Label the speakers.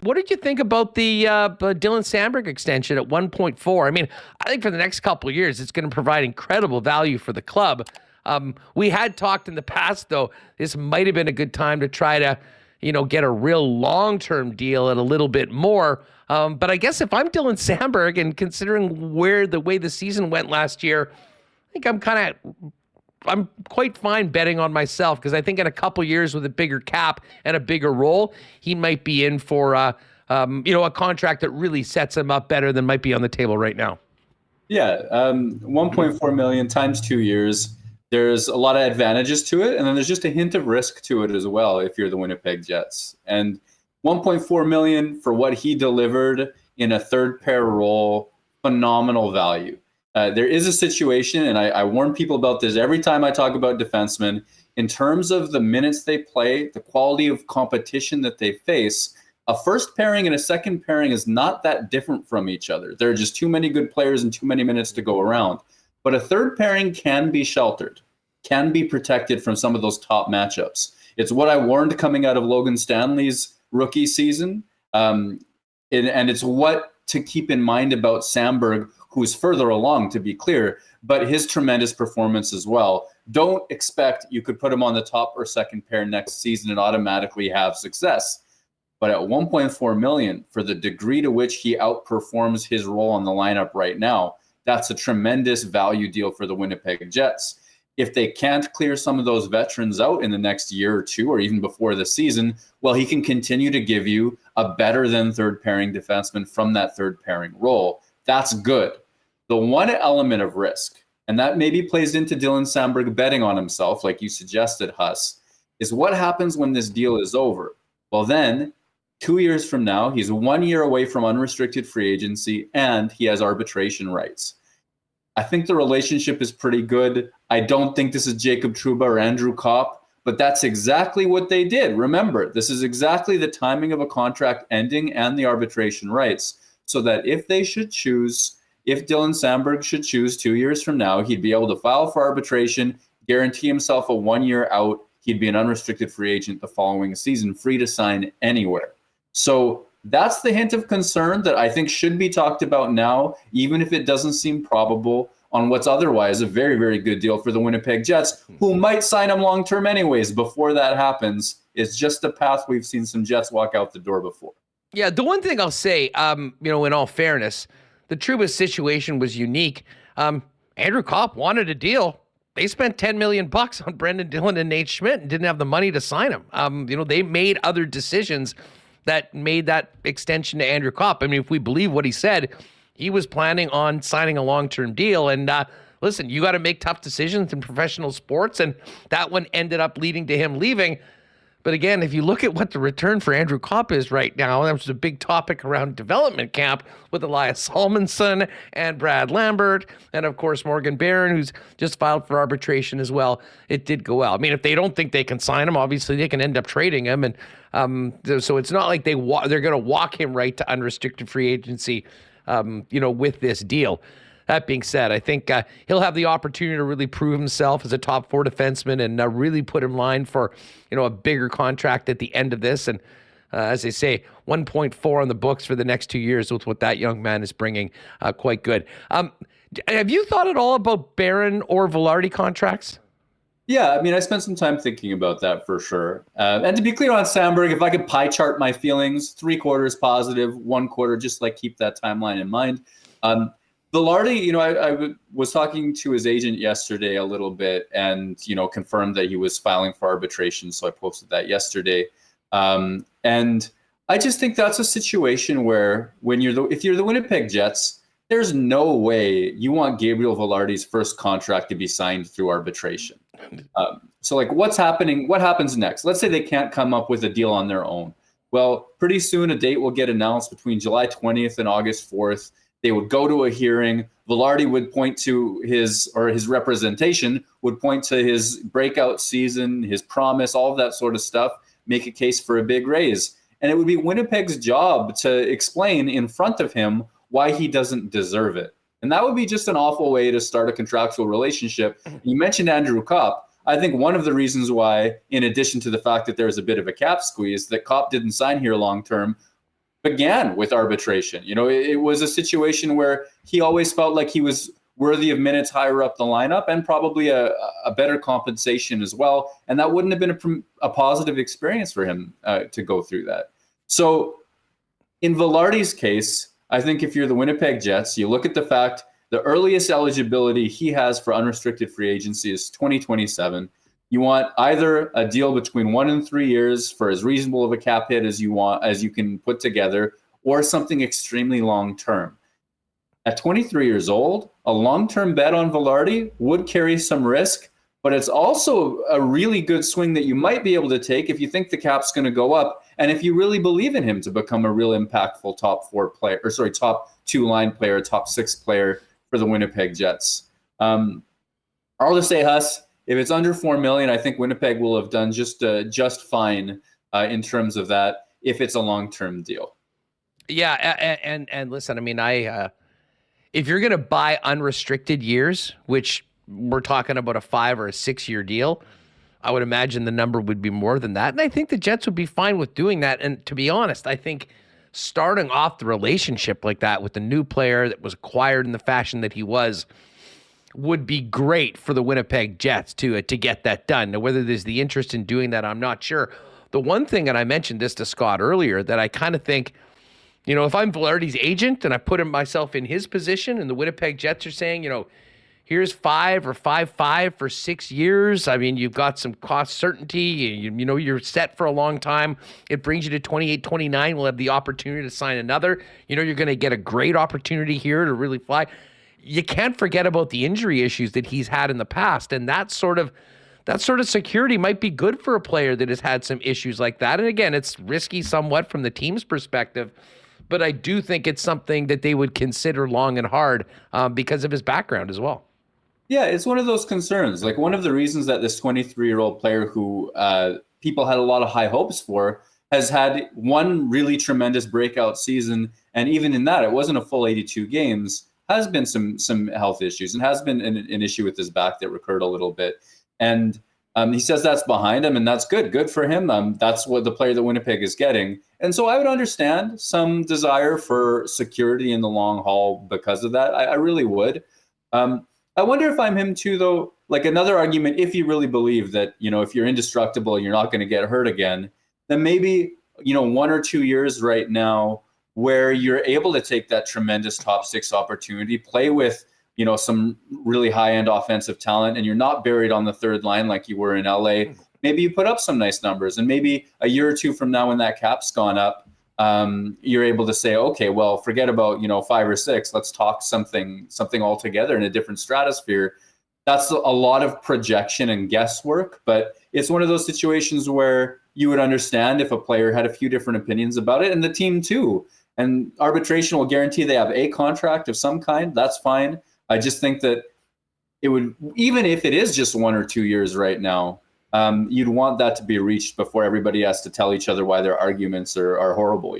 Speaker 1: What did you think about the Dylan Samberg extension at 1.4? I mean, I think for the next couple of years, it's going to provide incredible value for the club. We had talked in the past, though, this might have been a good time to try to, get a real long-term deal at a little bit more. But I guess if I'm Dylan Samberg and considering the way the season went last year, I think I'm quite fine betting on myself, because I think in a couple years with a bigger cap and a bigger role, he might be in for a contract that really sets him up better than might be on the table right now.
Speaker 2: Yeah, 1.4 million times 2 years. There's a lot of advantages to it, and then there's just a hint of risk to it as well if you're the Winnipeg Jets. And 1.4 million for what he delivered in a third pair role, phenomenal value. There is a situation, and I warn people about this every time I talk about defensemen, in terms of the minutes they play, the quality of competition that they face. A first pairing and a second pairing is not that different from each other. There are just too many good players and too many minutes to go around. But a third pairing can be sheltered, can be protected from some of those top matchups. It's what I warned coming out of Logan Stanley's rookie season. And it's what to keep in mind about Samberg, who's further along, to be clear, but his tremendous performance as well. Don't expect you could put him on the top or second pair next season and automatically have success. But at 1.4 million, for the degree to which he outperforms his role on the lineup right now, that's a tremendous value deal for the Winnipeg Jets. If they can't clear some of those veterans out in the next year or two, or even before the season, well, he can continue to give you a better than third pairing defenseman from that third pairing role. That's good. The one element of risk, and that maybe plays into Dylan Samberg betting on himself, like you suggested, Huss, is what happens when this deal is over. Well, then 2 years from now, he's 1 year away from unrestricted free agency, and he has arbitration rights. I think the relationship is pretty good. I don't think this is Jacob Trouba or Andrew Kopp, but that's exactly what they did. Remember, this is exactly the timing of a contract ending and the arbitration rights, so that if Dylan Samberg should choose 2 years from now, he'd be able to file for arbitration, guarantee himself a 1 year out. He'd be an unrestricted free agent the following season, free to sign anywhere. So that's the hint of concern that I think should be talked about now, even if it doesn't seem probable, on what's otherwise a very, very good deal for the Winnipeg Jets, who might sign him long-term anyways before that happens. It's just a path we've seen some Jets walk out the door before.
Speaker 1: Yeah, the one thing I'll say, in all fairness, the Trouba situation was unique. Andrew Kopp wanted a deal. They spent $10 million on Brendan Dillon and Nate Schmidt and didn't have the money to sign him. They made other decisions that made that extension to Andrew Kopp. I mean, if we believe what he said, he was planning on signing a long-term deal. And listen, you got to make tough decisions in professional sports, and that one ended up leading to him leaving. But again, if you look at what the return for Andrew Kopp is right now, that was a big topic around development camp with Elias Salmonson and Brad Lambert, and of course Morgan Barron, who's just filed for arbitration as well. It did go well. I mean, if they don't think they can sign him, obviously they can end up trading him, and so it's not like they're going to walk him right to unrestricted free agency, with this deal. That being said, I think he'll have the opportunity to really prove himself as a top four defenseman and really put him in line for, a bigger contract at the end of this. And as they say, 1.4 on the books for the next 2 years with what that young man is bringing, quite good. Have you thought at all about Barron or Vilardi contracts?
Speaker 2: Yeah, I mean, I spent some time thinking about that for sure. And to be clear on Samberg, if I could pie chart my feelings, 3/4 positive, 1/4, just like keep that timeline in mind. Vilardi, I was talking to his agent yesterday a little bit and, confirmed that he was filing for arbitration. So I posted that yesterday. And I just think that's a situation where if you're the Winnipeg Jets, there's no way you want Gabriel Vilardi's first contract to be signed through arbitration. So what's happening? What happens next? Let's say they can't come up with a deal on their own. Well, pretty soon a date will get announced between July 20th and August 4th. They would go to a hearing. Vilardi would point to his representation would point to his breakout season, his promise, all of that sort of stuff, make a case for a big raise. And it would be Winnipeg's job to explain in front of him why he doesn't deserve it. And that would be just an awful way to start a contractual relationship. You mentioned Andrew Kopp. I think one of the reasons why, in addition to the fact that there's a bit of a cap squeeze, that Kopp didn't sign here long-term, began with arbitration. It was a situation where he always felt like he was worthy of minutes higher up the lineup and probably a better compensation as well. And that wouldn't have been a positive experience for him to go through that. So in Vilardi's case, I think if you're the Winnipeg Jets, you look at the fact the earliest eligibility he has for unrestricted free agency is 2027. You want either a deal between 1 and 3 years for as reasonable of a cap hit as you can put together, or something extremely long term. At 23 years old, a long-term bet on Vilardi would carry some risk, but it's also a really good swing that you might be able to take if you think the cap's going to go up, and if you really believe in him to become a real impactful top 2 line player, top 6 player for the Winnipeg Jets. I'll just say, Huss, if it's under $4 million, I think Winnipeg will have done just fine in terms of that if it's a long-term deal.
Speaker 1: Yeah, and listen, I mean, if you're going to buy unrestricted years, which we're talking about a 5 or a 6 year deal, I would imagine the number would be more than that. And I think the Jets would be fine with doing that. And to be honest, I think starting off the relationship like that with the new player that was acquired in the fashion that he was would be great for the Winnipeg Jets to get that done. Now, whether there's the interest in doing that, I'm not sure. The one thing, and I mentioned this to Scott earlier, that I kind of think, if I'm Vilardi's agent and I put myself in his position and the Winnipeg Jets are saying, here's 5 or 5.5 for 6 years. I mean, you've got some cost certainty. You're set for a long time. It brings you to 28, 29. We'll have the opportunity to sign another. You're going to get a great opportunity here to really fly. You can't forget about the injury issues that he's had in the past. And that sort of security might be good for a player that has had some issues like that. And again, it's risky somewhat from the team's perspective, but I do think it's something that they would consider long and hard because of his background as well.
Speaker 2: Yeah, it's one of those concerns. Like, one of the reasons that this 23-year-old player who people had a lot of high hopes for has had one really tremendous breakout season. And even in that, it wasn't a full 82 games, has been some health issues and has been an issue with his back that recurred a little bit. And he says that's behind him, and that's good. Good for him. That's what the player that Winnipeg is getting. And so I would understand some desire for security in the long haul because of that. I really would. I wonder if I'm him too, though. Like, another argument, if you really believe that, if you're indestructible, you're not going to get hurt again, then maybe, 1 or 2 years right now where you're able to take that tremendous top 6 opportunity, play with, some really high-end offensive talent, and you're not buried on the third line like you were in LA. Maybe you put up some nice numbers, and maybe a year or two from now when that cap's gone up, you're able to say, okay, well, forget about 5 or 6. Let's talk something altogether in a different stratosphere. That's a lot of projection and guesswork, but it's one of those situations where you would understand if a player had a few different opinions about it, and the team too. And arbitration will guarantee they have a contract of some kind. That's fine. I just think that it would, even if it is just 1 or 2 years right now, you'd want that to be reached before everybody has to tell each other why their arguments are horrible,